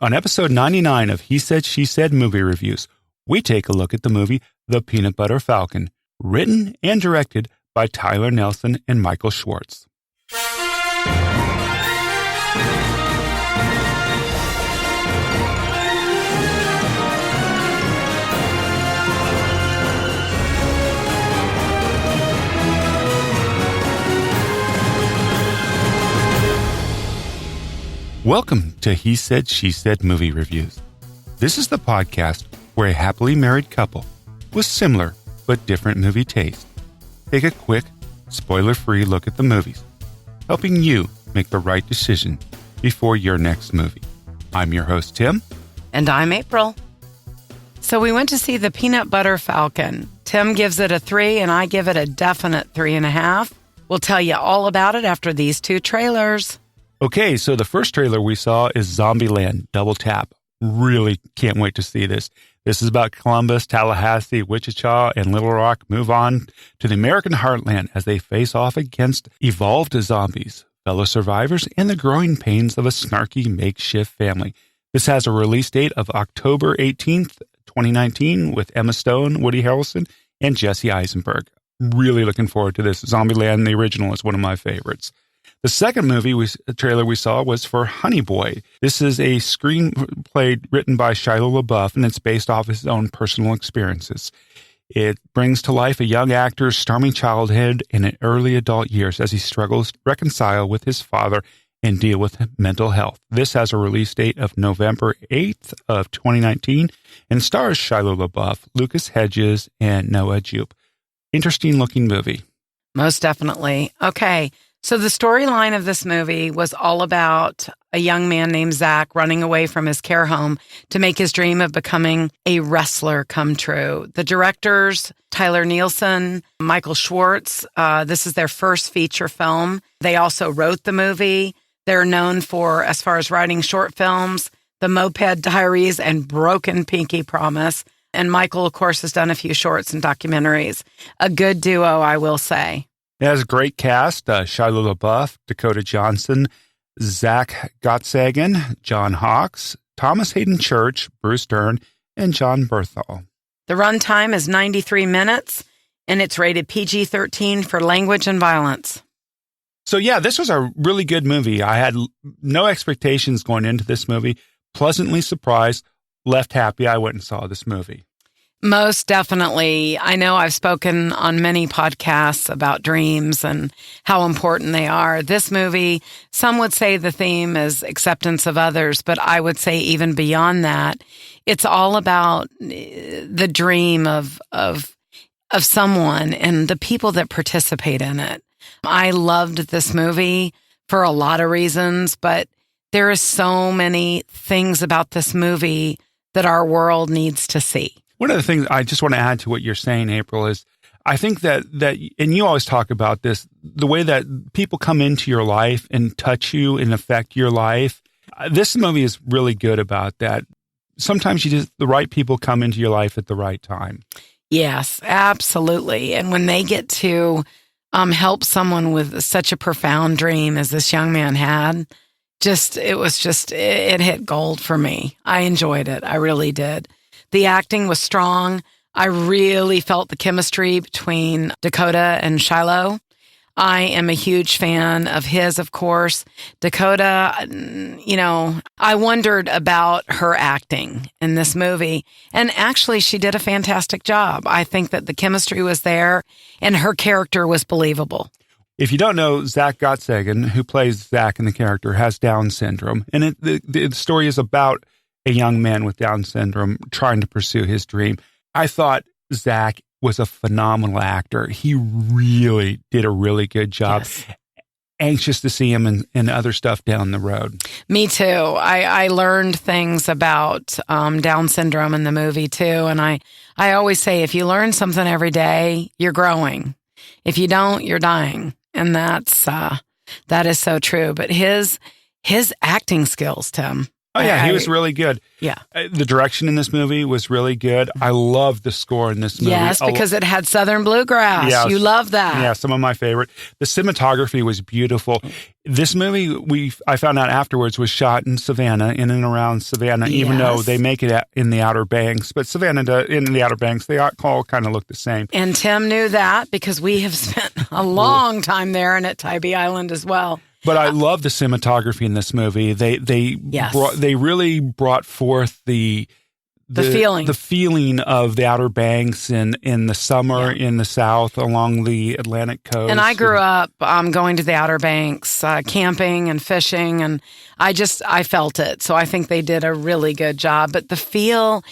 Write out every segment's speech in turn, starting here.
On episode 99 of He Said, She Said Movie Reviews, we take a look at the movie The Peanut Butter Falcon, written and directed by Tyler Nilson and Michael Schwartz. Welcome to He Said, She Said Movie Reviews. This is the podcast where a happily married couple with similar but different movie taste take a quick, spoiler-free look at the movies, helping you make the right decision before your next movie. I'm your host, Tim. And I'm April. So we went to see The Peanut Butter Falcon. Tim gives it a 3 and I give it a definite 3.5. We'll tell you all about it after these two trailers. Okay, so the first trailer we saw is Zombieland, Double Tap. Really can't wait to see this. This is about Columbus, Tallahassee, Wichita, and Little Rock move on to the American heartland as they face off against evolved zombies, fellow survivors, and the growing pains of a snarky makeshift family. This has a release date of October 18th, 2019, with Emma Stone, Woody Harrelson, and Jesse Eisenberg. Really looking forward to this. Zombieland, the original, is one of my favorites. The second trailer we saw was for Honey Boy. This is a screenplay written by Shia LaBeouf, and it's based off his own personal experiences. It brings to life a young actor's stormy childhood and early adult years as he struggles to reconcile with his father and deal with mental health. This has a release date of November 8th of 2019 and stars Shia LaBeouf, Lucas Hedges, and Noah Jupe. Interesting looking movie. Most definitely. Okay. So the storyline of this movie was all about a young man named Zack running away from his care home to make his dream of becoming a wrestler come true. The directors, Tyler Nilson, Michael Schwartz, this is their first feature film. They also wrote the movie. They're known for, as far as writing short films, The Moped Diaries and Broken Pinky Promise. And Michael, of course, has done a few shorts and documentaries. A good duo, I will say. It has a great cast, Shia LaBeouf, Dakota Johnson, Zack Gottsagen, John Hawkes, Thomas Hayden Church, Bruce Dern, and John Bernthal. The runtime is 93 minutes, and it's rated PG-13 for language and violence. So yeah, this was a really good movie. I had no expectations going into this movie. Pleasantly surprised, left happy I went and saw this movie. Most definitely. I know I've spoken on many podcasts about dreams and how important they are. This movie, some would say the theme is acceptance of others, but I would say even beyond that, it's all about the dream of someone and the people that participate in it. I loved this movie for a lot of reasons, but there are so many things about this movie that our world needs to see. One of the things I just want to add to what you're saying, April, is I think that, and you always talk about this, the way that people come into your life and touch you and affect your life. This movie is really good about that. Sometimes the right people come into your life at the right time. Yes, absolutely. And when they get to help someone with such a profound dream as this young man had, it hit gold for me. I enjoyed it. I really did. The acting was strong. I really felt the chemistry between Dakota and Shiloh. I am a huge fan of his, of course. Dakota, I wondered about her acting in this movie. And actually, she did a fantastic job. I think that the chemistry was there and her character was believable. If you don't know, Zack Gottsagen, who plays Zack in the character, has Down syndrome. And the story is about a young man with Down syndrome trying to pursue his dream. I thought Zack was a phenomenal actor. He really did a really good job. Yes. Anxious to see him in other stuff down the road. Me too. I learned things about Down syndrome in the movie too. And I always say, if you learn something every day, you're growing. If you don't, you're dying. And that is so true. But his acting skills, Tim, Oh, yeah, he was really good. Yeah. The direction in this movie was really good. I love the score in this movie. Yes, because it had Southern bluegrass. Yes. You love that. Yeah, some of my favorite. The cinematography was beautiful. This movie, I found out afterwards, was shot in Savannah, in and around Savannah, even though they make it in the Outer Banks. But Savannah, in the Outer Banks, they all kind of look the same. And Tim knew that because we have spent a long time there and at Tybee Island as well. But I love the cinematography in this movie. They really brought forth the feeling of the Outer Banks in the summer in the South along the Atlantic coast. And I grew up going to the Outer Banks, camping and fishing, and I felt it. So I think they did a really good job. But the feel,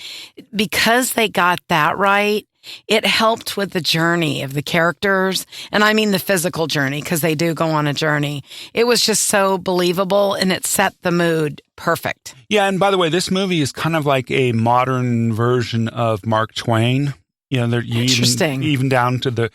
because they got that right, it helped with the journey of the characters. And I mean the physical journey, because they do go on a journey. It was just so believable, and it set the mood perfect. Yeah, and by the way, this movie is kind of like a modern version of Mark Twain. You know, interesting. Even down to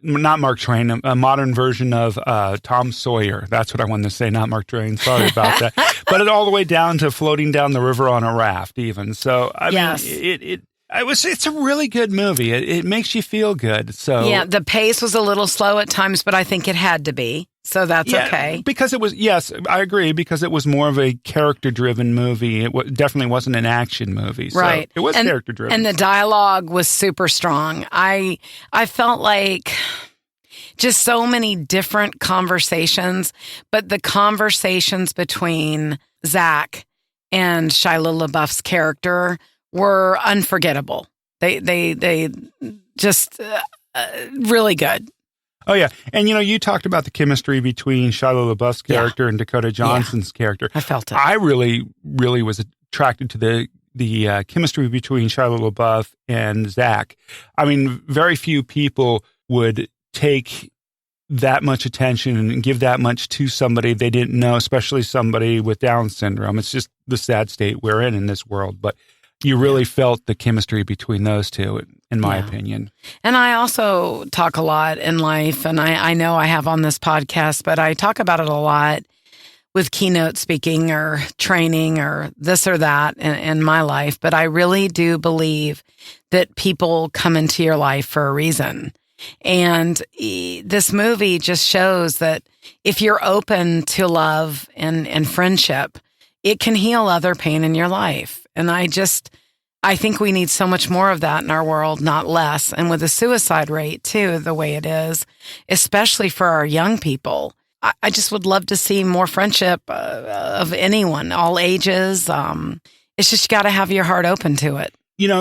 not Mark Twain, a modern version of Tom Sawyer. That's what I wanted to say, not Mark Twain. Sorry about that. But all the way down to floating down the river on a raft, even. So, I mean, it's a really good movie. It makes you feel good. So yeah, the pace was a little slow at times, but I think it had to be. So that's okay. Because it was, yes, I agree, because it was more of a character-driven movie. It definitely wasn't an action movie. So right. It was character-driven. And the dialogue was super strong. I felt like just so many different conversations, but the conversations between Zack and Shia LaBeouf's character were unforgettable. They just really good. Oh, yeah. And, you talked about the chemistry between Shia LaBeouf's character and Dakota Johnson's character. I felt it. I really, really was attracted to the chemistry between Shia LaBeouf and Zack. I mean, very few people would take that much attention and give that much to somebody they didn't know, especially somebody with Down syndrome. It's just the sad state we're in this world. But you really felt the chemistry between those two, in my opinion. And I also talk a lot in life, and I know I have on this podcast, but I talk about it a lot with keynote speaking or training or this or that in my life. But I really do believe that people come into your life for a reason. And this movie just shows that if you're open to love and friendship, it can heal other pain in your life. And I think we need so much more of that in our world, not less. And with the suicide rate, too, the way it is, especially for our young people, I just would love to see more friendship of anyone, all ages. It's just you got to have your heart open to it.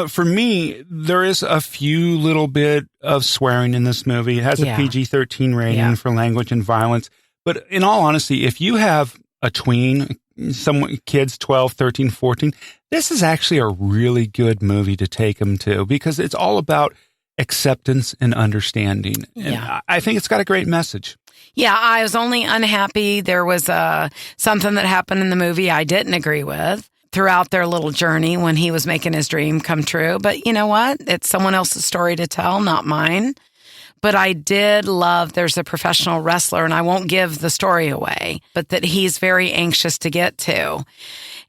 For me, there is a few little bit of swearing in this movie. It has a PG-13 rating for language and violence. But in all honesty, if you have a tween, kids 12, 13, 14, this is actually a really good movie to take them to, because it's all about acceptance and understanding. And I think it's got a great message. Yeah, I was only unhappy. There was something that happened in the movie I didn't agree with throughout their little journey when he was making his dream come true. But you know what? It's someone else's story to tell, not mine. But I did love, there's a professional wrestler, and I won't give the story away, but that he's very anxious to get to.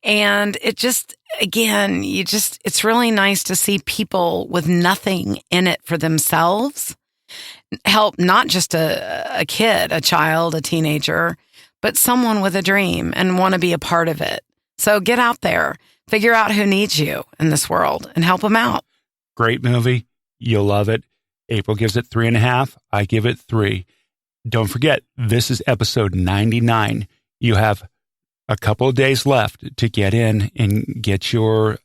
And it just, again, it's really nice to see people with nothing in it for themselves help not just a kid, a child, a teenager, but someone with a dream and want to be a part of it. So get out there, figure out who needs you in this world and help them out. Great movie. You'll love it. April gives it 3.5. I give it 3. Don't forget, this is episode 99. You have a couple of days left to get in and get your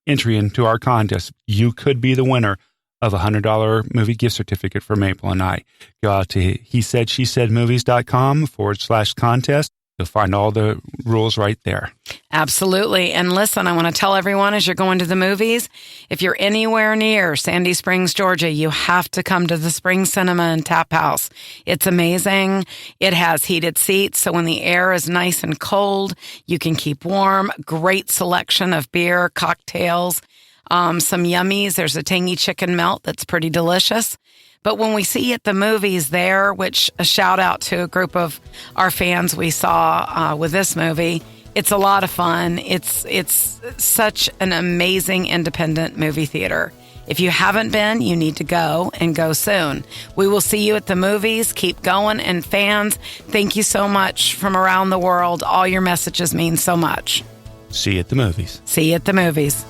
entry into our contest. You could be the winner of a $100 movie gift certificate from April and I. Go out to hesaidshesaidmovies.com/contest. You'll find all the rules right there. Absolutely. And listen, I want to tell everyone as you're going to the movies, if you're anywhere near Sandy Springs, Georgia, you have to come to the Spring Cinema and Tap House. It's amazing. It has heated seats, so when the air is nice and cold, you can keep warm. Great selection of beer, cocktails, some yummies. There's a tangy chicken melt that's pretty delicious. But when we see at the movies there, which a shout out to a group of our fans we saw with this movie, It's a lot of fun. It's such an amazing independent movie theater. If you haven't been, you need to go and go soon. We will see you at the movies. Keep going. And fans, thank you so much from around the world. All your messages mean so much. See you at the movies. See you at the movies.